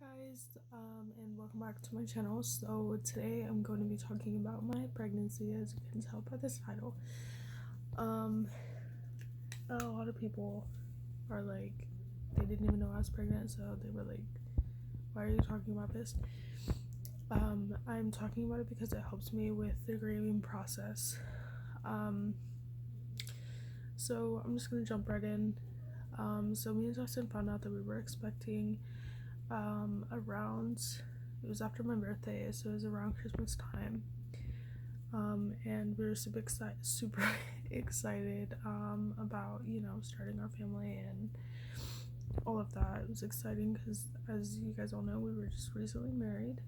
Hi guys, and welcome back to my channel. So today I'm going to be talking about my pregnancy, as you can tell by this title. Um, a lot of people are like, they didn't even know I was pregnant, so they were like, why are you talking about this? I'm talking about it because it helps me with the grieving process. So I'm just gonna jump right in. So me and Justin found out that we were expecting around, it was after my birthday, so it was around Christmas time. And we were super excited about, starting our family and all of that. It was exciting because, as you guys all know, we were just recently married.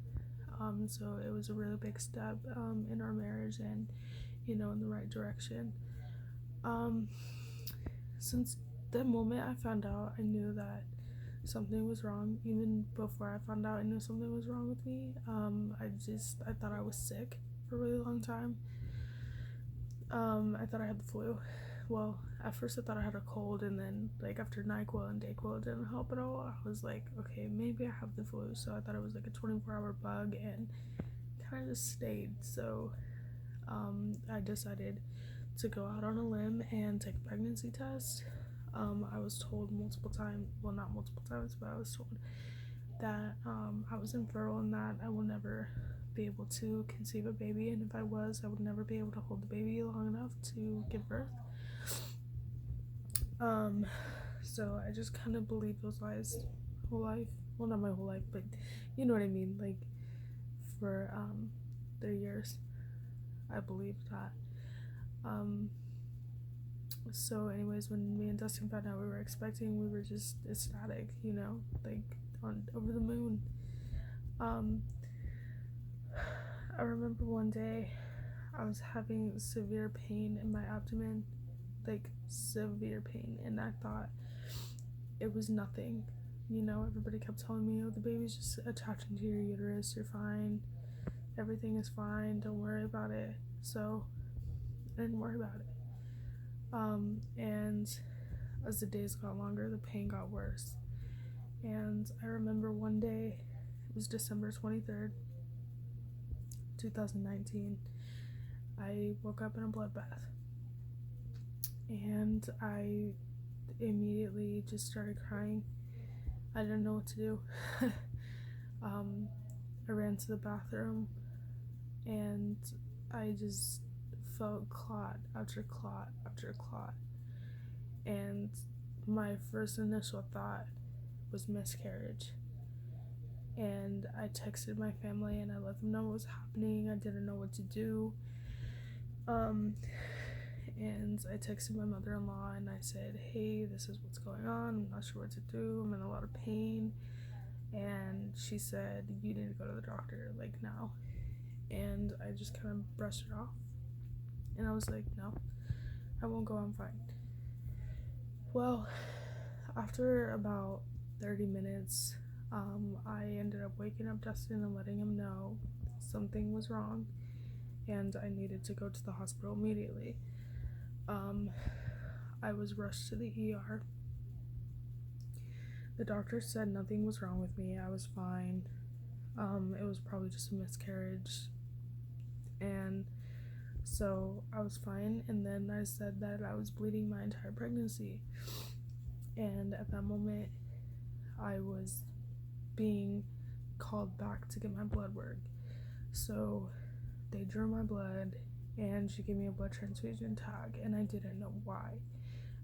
So it was a really big step in our marriage and, in the right direction. Since the moment I found out, I knew that something was wrong. Even before I found out, I knew something was wrong with me. I thought I was sick for a really long time. I thought I had the flu. Well, at first I thought I had a cold, and then like after NyQuil and DayQuil didn't help at all. I was like, okay, maybe I have the flu. So I thought it was like a 24-hour bug, and kind of just stayed. So I decided to go out on a limb and take a pregnancy test. I was told multiple times, well, not multiple times, but I was told that I was infertile and that I will never be able to conceive a baby, and if I was, I would never be able to hold the baby long enough to give birth. So I just kind of believed those lies my whole life. Well, not my whole life, but you know what I mean. Like for 3 years, I believed that. So anyways, when me and Dustin found out we were expecting, we were just ecstatic, like over the moon. I remember one day I was having severe pain in my abdomen, like severe pain, and I thought it was nothing. Everybody kept telling me, oh, the baby's just attaching to your uterus, you're fine, everything is fine, don't worry about it. So I didn't worry about it. And as the days got longer, the pain got worse. And I remember one day, it was December 23rd, 2019, I woke up in a bloodbath. And I immediately just started crying. I didn't know what to do. I ran to the bathroom and I just felt clot after clot after clot. And my first initial thought was miscarriage. And I texted my family and I let them know what was happening. I didn't know what to do. And I texted my mother-in-law and I said, hey, this is what's going on. I'm not sure what to do. I'm in a lot of pain. And she said, you need to go to the doctor, like, now. And I just kind of brushed it off. And I was like, no, I won't go, I'm fine. Well, after about 30 minutes, I ended up waking up Justin and letting him know something was wrong and I needed to go to the hospital immediately. I was rushed to the ER. The doctor said nothing was wrong with me, I was fine. It was probably just a miscarriage, and so I was fine. And then I said that I was bleeding my entire pregnancy, and at that moment I was being called back to get my blood work. So they drew my blood and she gave me a blood transfusion tag, and I didn't know why.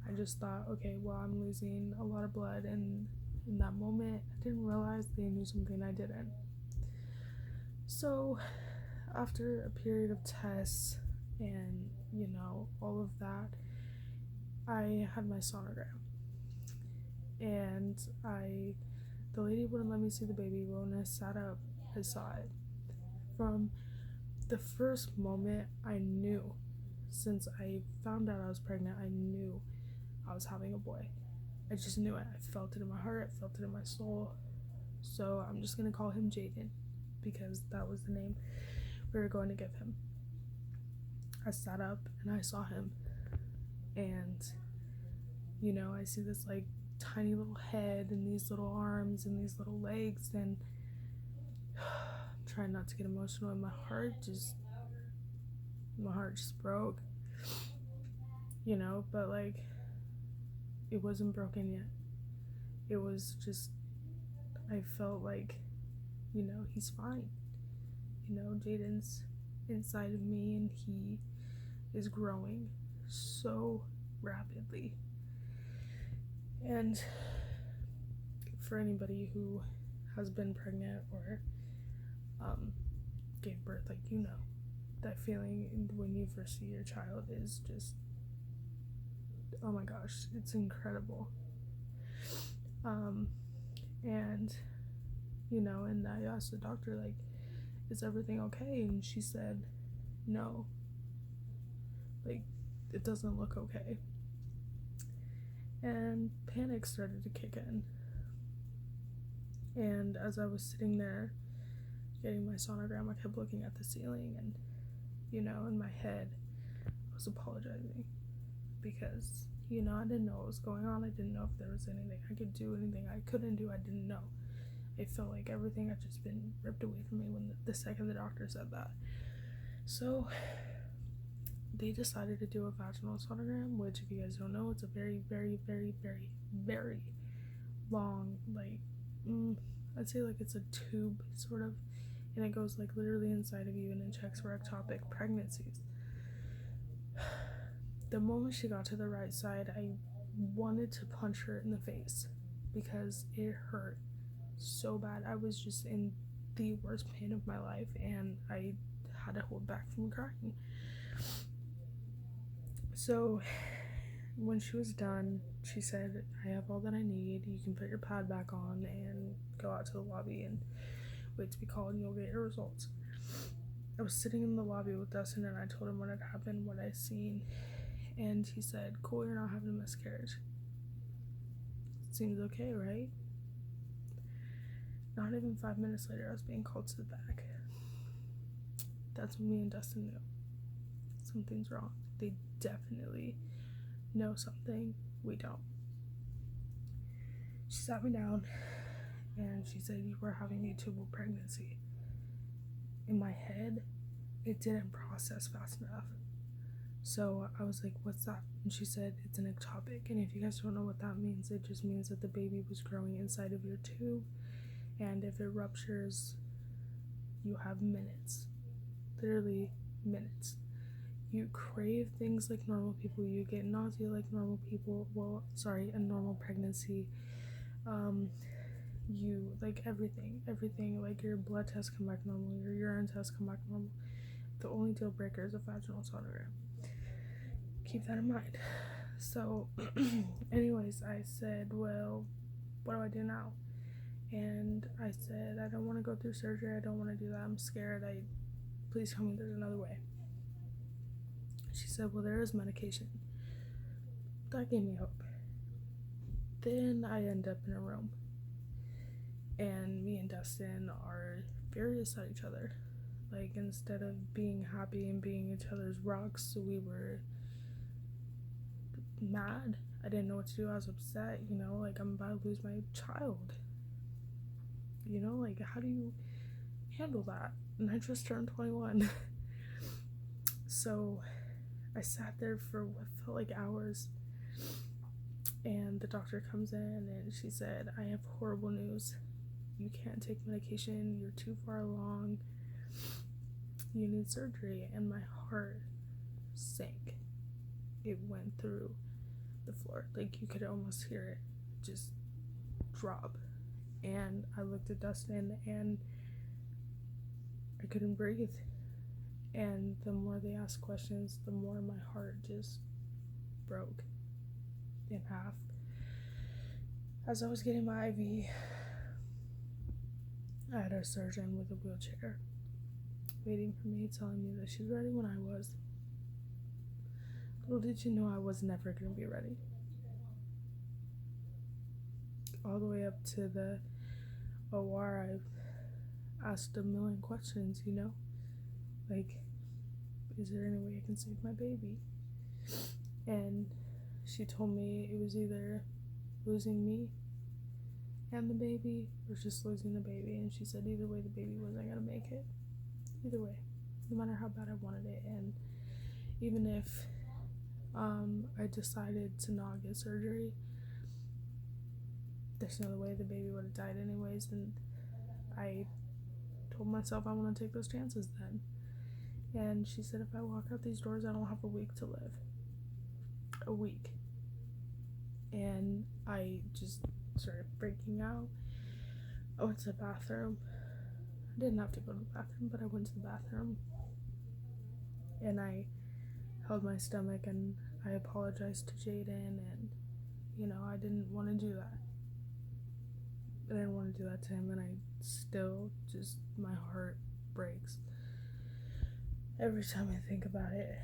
I just thought, okay, well, I'm losing a lot of blood, and in that moment I didn't realize they knew something I didn't. So after a period of tests and all of that, I had my sonogram, and the lady wouldn't let me see the baby. When I sat up, I saw it. From the first moment, I knew, since I found out I was pregnant, I knew I was having a boy. I just knew it. I felt it in my heart, I felt it in my soul. So I'm just gonna call him Jaden because that was the name we were going to give him. I sat up and I saw him, and I see this like tiny little head and these little arms and these little legs, and I'm trying not to get emotional, and my heart just broke, but like it wasn't broken yet. It was just, I felt like, he's fine. Jaden's inside of me, and he is growing so rapidly. And for anybody who has been pregnant or gave birth, like, that feeling when you first see your child is just, oh my gosh, it's incredible. And and I asked the doctor, like, is everything okay? And she said, no, like, it doesn't look okay. And panic started to kick in. And as I was sitting there getting my sonogram, I kept looking at the ceiling, and in my head I was apologizing because I didn't know what was going on. I didn't know if there was anything I could do, anything I couldn't do. I didn't know. I felt like everything had just been ripped away from me when the second the doctor said that. So they decided to do a vaginal sonogram, which, if you guys don't know, it's a very, very, very, very, very long, like, I'd say like it's a tube, sort of, and it goes like literally inside of you, and it checks for ectopic pregnancies. The moment she got to the right side, I wanted to punch her in the face because it hurt so bad. I was just in the worst pain of my life, and I had to hold back from crying. So when she was done, she said, I have all that I need. You can put your pad back on and go out to the lobby and wait to be called, and you'll get your results. I was sitting in the lobby with Dustin, and I told him what had happened, what I'd seen, and he said, cool, you're not having a miscarriage. Seems okay, right? Not even 5 minutes later, I was being called to the back. That's when me and Dustin knew something's wrong. They definitely know something we don't. She sat me down and she said, you were having a tubal pregnancy. In my head, it didn't process fast enough. So I was like, what's that? And she said, it's an ectopic. And if you guys don't know what that means, it just means that the baby was growing inside of your tube. And if it ruptures, you have minutes. Literally minutes. You crave things like normal people. You get nausea like normal people. A normal pregnancy. You, like, everything, like, your blood tests come back normal, your urine tests come back normal. The only deal breaker is a vaginal sonogram. Keep that in mind. So, anyways, I said, well, what do I do now? And I said, I don't want to go through surgery. I don't want to do that. I'm scared. Please tell me there's another way. She said, well, there is medication. That gave me hope. Then I end up in a room, and me and Dustin are furious at each other. Like, instead of being happy and being each other's rocks, we were mad. I didn't know what to do. I was upset, like, I'm about to lose my child. Like, how do you handle that? And I just turned 21. So I sat there for what felt like hours, and the doctor comes in and she said, I have horrible news. You can't take medication. You're too far along. You need surgery. And my heart sank. It went through the floor. Like, you could almost hear it just drop. And I looked at Dustin, and I couldn't breathe. And the more they asked questions, the more my heart just broke in half. As I was getting my IV, I had a surgeon with a wheelchair waiting for me, telling me that she's ready when I was. Little did you know I was never going to be ready. All the way up to the OR, I've asked a million questions, like, is there any way I can save my baby? And she told me it was either losing me and the baby or just losing the baby. And she said either way the baby wasn't gonna make it. Either way, no matter how bad I wanted it. And even if I decided to not get surgery, there's no way the baby would have died anyways. And I told myself I want to take those chances then. And she said if I walk out these doors I don't have a week to live. A week. And I just started breaking out. I went to the bathroom. I didn't have to go to the bathroom, but I went to the bathroom and I held my stomach and I apologized to Jaden, and I didn't want to do that. I didn't want to do that to him, and I still just, my heart breaks every time I think about it.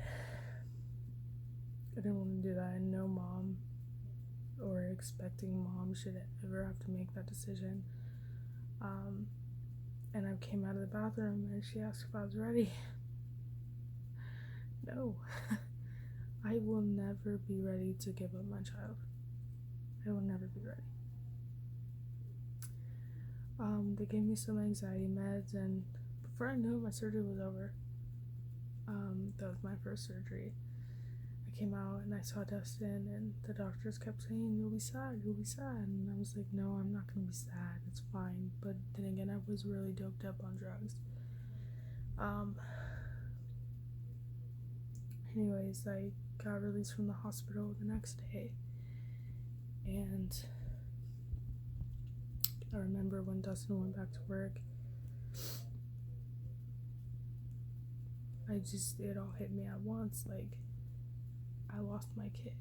I didn't want to do that, and no mom or expecting mom should ever have to make that decision. And I came out of the bathroom and she asked if I was ready. No. I will never be ready to give up my child. I will never be ready. They gave me some anxiety meds, and before I knew it, my surgery was over. That was my first surgery. I came out and I saw Dustin, and the doctors kept saying, you'll be sad, and I was like, no, I'm not gonna be sad, it's fine. But then again, I was really doped up on drugs. Anyways, I got released from the hospital the next day, and I remember when Dustin went back to work, it all hit me at once. Like, I lost my kid.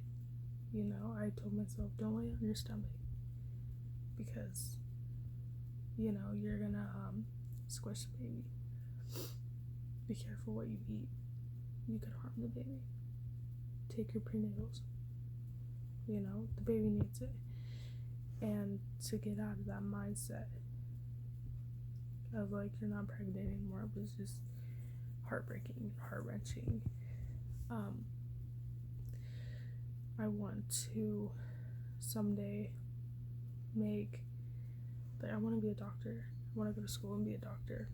I told myself, don't lay on your stomach, because you're gonna squish the baby. Be careful what you eat. You could harm the baby. Take your prenatals. The baby needs it. And to get out of that mindset of like you're not pregnant anymore was just heartbreaking, heart-wrenching. I want to someday I want to be a doctor. I want to go to school and be a doctor.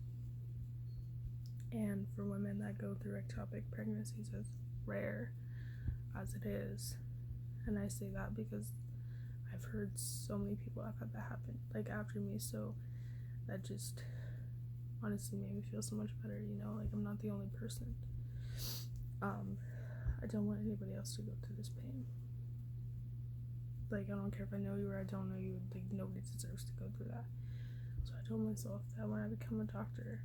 And for women that go through ectopic pregnancies, as rare as it is, and I say that because I've heard so many people have had that happen, like after me, so that just honestly made me feel so much better, like I'm not the only person. I don't want anybody else to go through this pain. Like, I don't care if I know you or I don't know you, like, nobody deserves to go through that. So I told myself that when I become a doctor,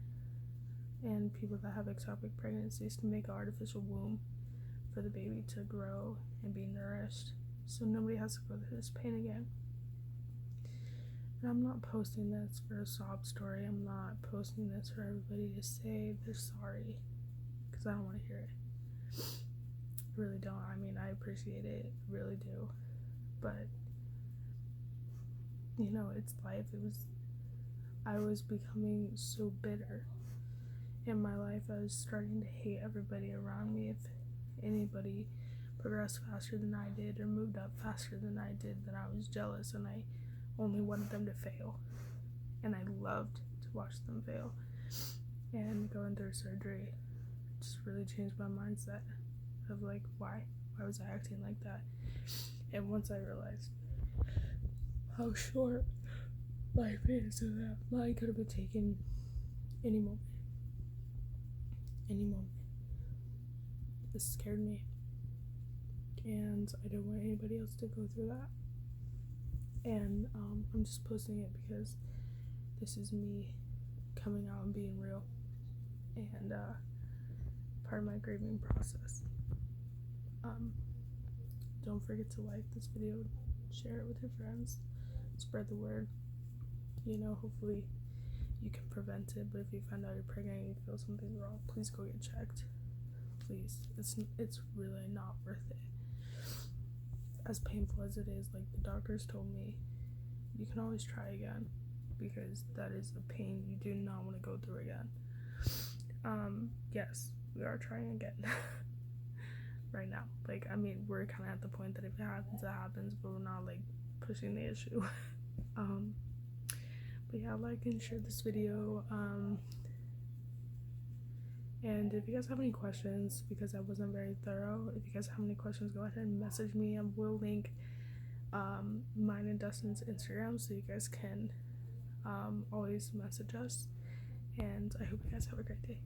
and people that have ectopic pregnancies, to make an artificial womb for the baby to grow and be nourished, so nobody has to go through this pain again. And I'm not posting this for a sob story. I'm not posting this for everybody to say they're sorry, because I don't want to hear it. I really don't. I mean, I appreciate it, I really do, but it's life. I was becoming so bitter in my life. I was starting to hate everybody around me. If anybody progressed faster than I did or moved up faster than I did, then I was jealous, and I only wanted them to fail, and I loved to watch them fail. And going through surgery just really changed my mindset of like, why was I acting like that? And once I realized how short life is, and that mine could have been taken any moment, it scared me, and I don't want anybody else to go through that. And I'm just posting it because this is me coming out and being real, and part of my grieving process. Don't forget to like this video, share it with your friends, spread the word. Hopefully you can prevent it, but if you find out you're pregnant and you feel something's wrong, please go get checked. Please. It's really not worth it. As painful as it is, like the doctors told me, you can always try again, because that is a pain you do not want to go through again. Yes, we are trying again right now. Like, I mean, we're kind of at the point that if it happens, it happens, but we're not like pushing the issue. um but yeah, like and share this video. And if you guys have any questions, because I wasn't very thorough, if you guys have any questions, go ahead and message me. I will link mine and Dustin's Instagram so you guys can always message us. And I hope you guys have a great day.